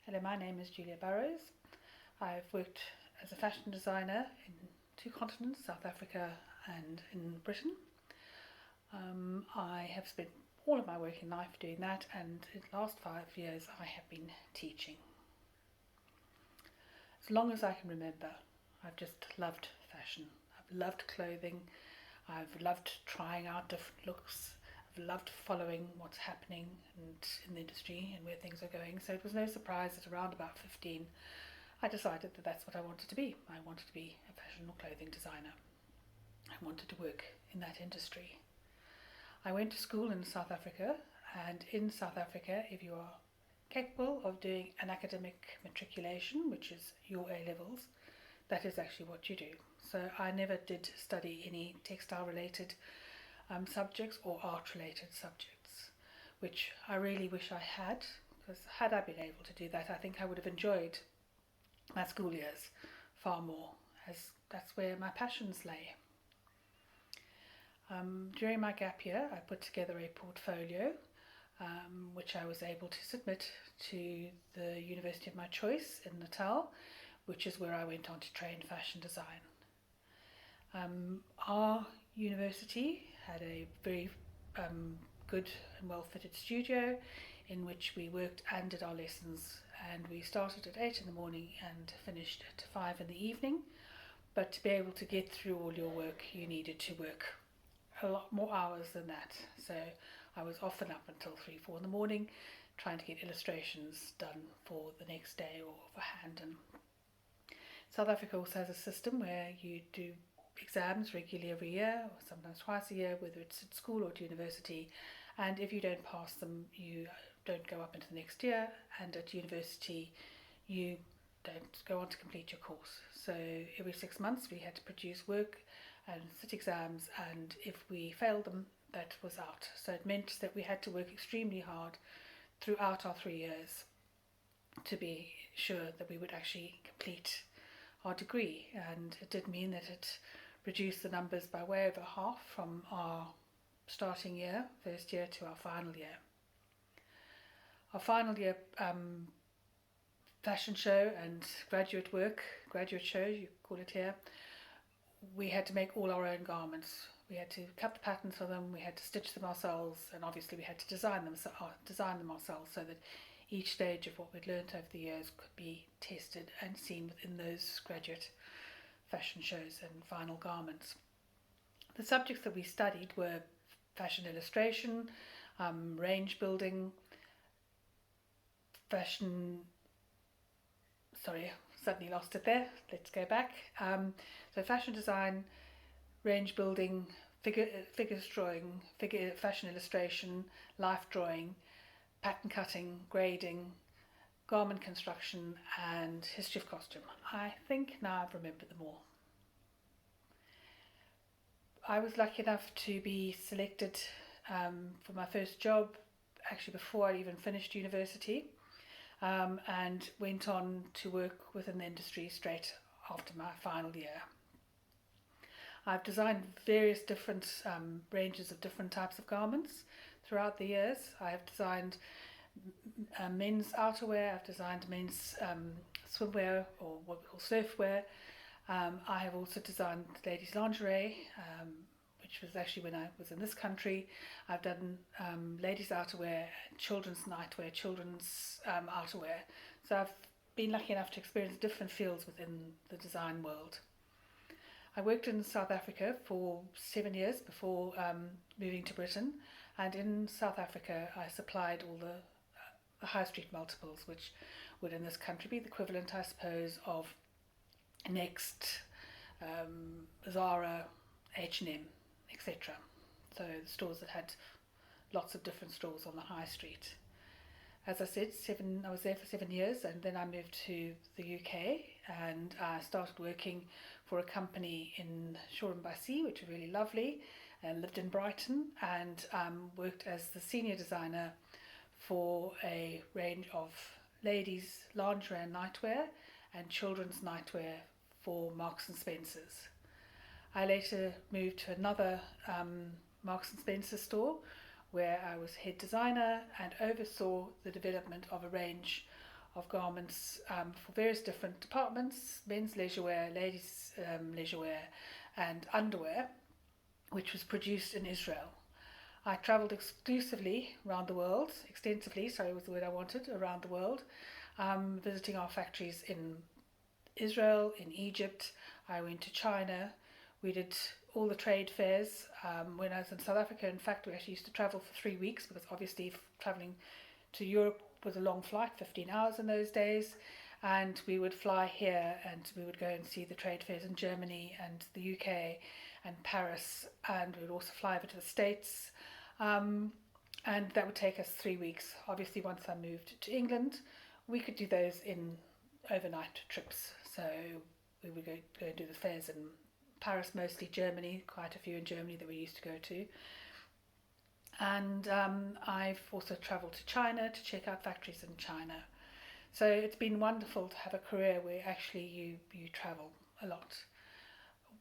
Hello, my name is Julia Burrows. I've worked as a fashion designer in two continents, South Africa and in Britain. I have spent all of my working life doing that, and in the last 5 years I have been teaching. As long as I can remember, I've just loved fashion. I've loved clothing. I've loved trying out different looks. I've loved following what's happening in the industry and where things are going. So it was no surprise that around about 15 I decided that that's what I wanted to be. I wanted to be a fashion or clothing designer. I wanted to work in that industry. I went to school in South Africa, and in South Africa, if you are capable of doing an academic matriculation, which is your A-levels, that is actually what you do. So I never did study any textile related subjects or art related subjects, which I really wish I had, because had I been able to do that, I think I would have enjoyed my school years far more, as that's where my passions lay. During my gap year, I put together a portfolio which I was able to submit to the university of my choice in Natal, which is where I went on to train fashion design. Our university had a very good and well fitted studio in which we worked and did our lessons, and we started at 8 in the morning and finished at 5 in the evening. But to be able to get through all your work, you needed to work a lot more hours than that. So I was often up until 3-4 in the morning trying to get illustrations done for the next day or for hand. And South Africa also has a system where you do exams regularly every year, or sometimes twice a year, whether it's at school or at university, and if you don't pass them, you don't go up into the next year, and at university you don't go on to complete your course. So every 6 months we had to produce work and sit exams, and if we failed them, that was out. So it meant that we had to work extremely hard throughout our 3 years to be sure that we would actually complete our degree, and it did mean that it reduced the numbers by way over half from our starting year, first year, to our final year. Our final year fashion show and graduate show you call it here, we had to make all our own garments. We had to cut the patterns for them, we had to stitch them ourselves, and obviously we had to design them ourselves, so that each stage of what we'd learnt over the years could be tested and seen within those graduate fashion shows and final garments. The subjects that we studied were fashion illustration, range building, suddenly lost it there, let's go back. So fashion design, range building, figures drawing, fashion illustration, life drawing, pattern cutting, grading, garment construction, and history of costume. I think now I've remembered them all. I was lucky enough to be selected for my first job actually before I even finished university, and went on to work within the industry straight after my final year. I've designed various different ranges of different types of garments throughout the years. I have designed men's outerwear, I've designed men's swimwear, or what we call surfwear. I have also designed ladies' lingerie, which was actually when I was in this country. I've done ladies' outerwear, children's nightwear, children's outerwear. So I've been lucky enough to experience different fields within the design world. I worked in South Africa for 7 years before moving to Britain, and in South Africa I supplied all the high street multiples, which would in this country be the equivalent, I suppose, of Next, Zara, H&M, etc. So the stores that had lots of different stores on the high street. As I said, I was there for 7 years, and then I moved to the UK, and I started working for a company in Shoreham by Sea, which was really lovely, and lived in Brighton, and worked as the senior designer for a range of ladies' lingerie and nightwear, and children's nightwear for Marks and Spencer's. I later moved to another Marks and Spencer store where I was head designer and oversaw the development of a range of garments for various different departments: men's leisurewear, ladies' leisurewear, and underwear, which was produced in Israel. I travelled extensively, was the word I wanted, around the world, visiting our factories in Israel, in Egypt. I went to China. We did all the trade fairs. When I was in South Africa, in fact, we actually used to travel for 3 weeks, because obviously travelling to Europe was a long flight, 15 hours in those days. And we would fly here and we would go and see the trade fairs in Germany and the UK and Paris, and we would also fly over to the States. And that would take us 3 weeks. Obviously, once I moved to England, we could do those in overnight trips. So we would go and do the fairs in Paris, mostly Germany, quite a few in Germany that we used to go to. And I've also travelled to China to check out factories in China. So it's been wonderful to have a career where actually you travel a lot.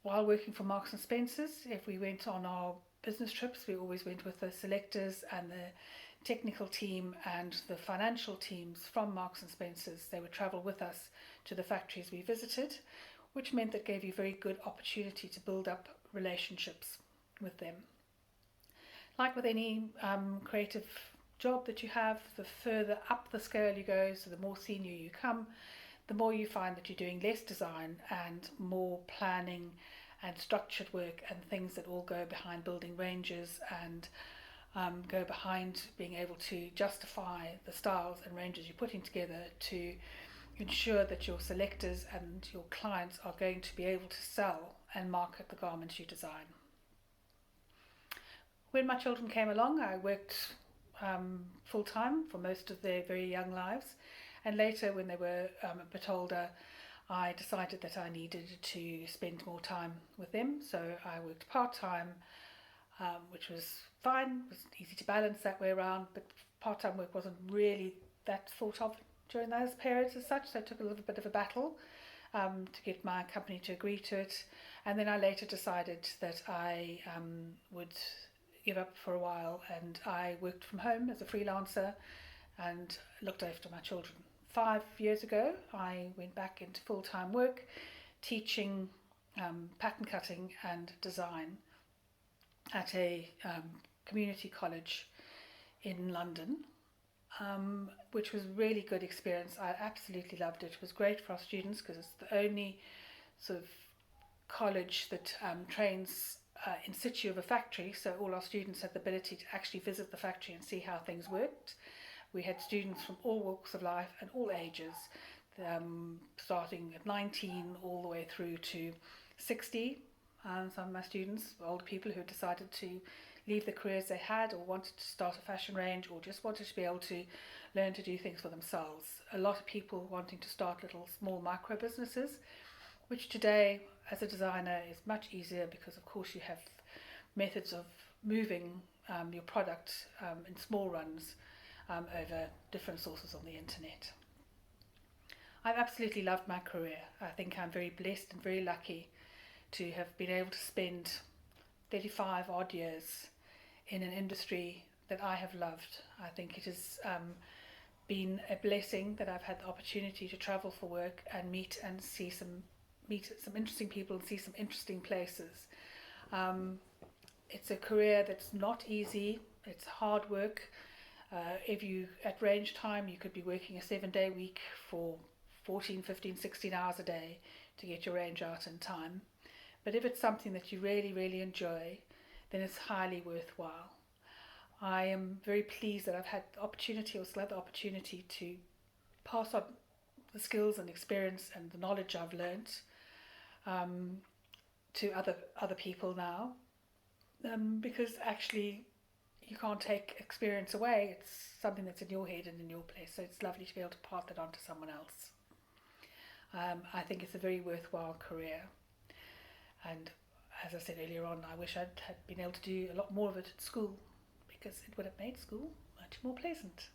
While working for Marks and Spencer's, if we went on our business trips, we always went with the selectors and the technical team and the financial teams from Marks and Spencer's. They would travel with us to the factories we visited, which meant that gave you very good opportunity to build up relationships with them. Like with any creative job that you have, the further up the scale you go, so the more senior you come, the more you find that you're doing less design and more planning and structured work and things that all go behind building ranges and go behind being able to justify the styles and ranges you're putting together to ensure that your selectors and your clients are going to be able to sell and market the garments you design. When my children came along, I worked full-time for most of their very young lives, and later when they were a bit older, I decided that I needed to spend more time with them, so I worked part-time, which was fine. It was easy to balance that way around, but part-time work wasn't really that thought of during those periods as such, so it took a little bit of a battle to get my company to agree to it. And then I later decided that I would give up for a while, and I worked from home as a freelancer and looked after my children. 5 years ago, I went back into full-time work, teaching pattern cutting and design at a community college in London, which was a really good experience. I absolutely loved it. It was great for our students because it's the only sort of college that trains in situ of a factory, so all our students had the ability to actually visit the factory and see how things worked. We had students from all walks of life and all ages, starting at 19 all the way through to 60. Some of my students were older people who decided to leave the careers they had or wanted to start a fashion range or just wanted to be able to learn to do things for themselves. A lot of people wanting to start little small micro businesses, which today as a designer is much easier because of course you have methods of moving your product in small runs over different sources on the internet. I've absolutely loved my career. I think I'm very blessed and very lucky to have been able to spend 35 odd years in an industry that I have loved. I think it has been a blessing that I've had the opportunity to travel for work and meet some interesting people and see some interesting places. It's a career that's not easy. It's hard work. If you at range time, you could be working a 7-day week for 14, 15, 16 hours a day to get your range out in time. But if it's something that you really, really enjoy, then it's highly worthwhile. I am very pleased that I've had the opportunity, or still have the opportunity, to pass on the skills and experience and the knowledge I've learnt to other people now, because actually you can't take experience away. It's something that's in your head and in your place, so it's lovely to be able to pass that on to someone else. I think it's a very worthwhile career, and as I said earlier on, I wish I'd had been able to do a lot more of it at school, because it would have made school much more pleasant.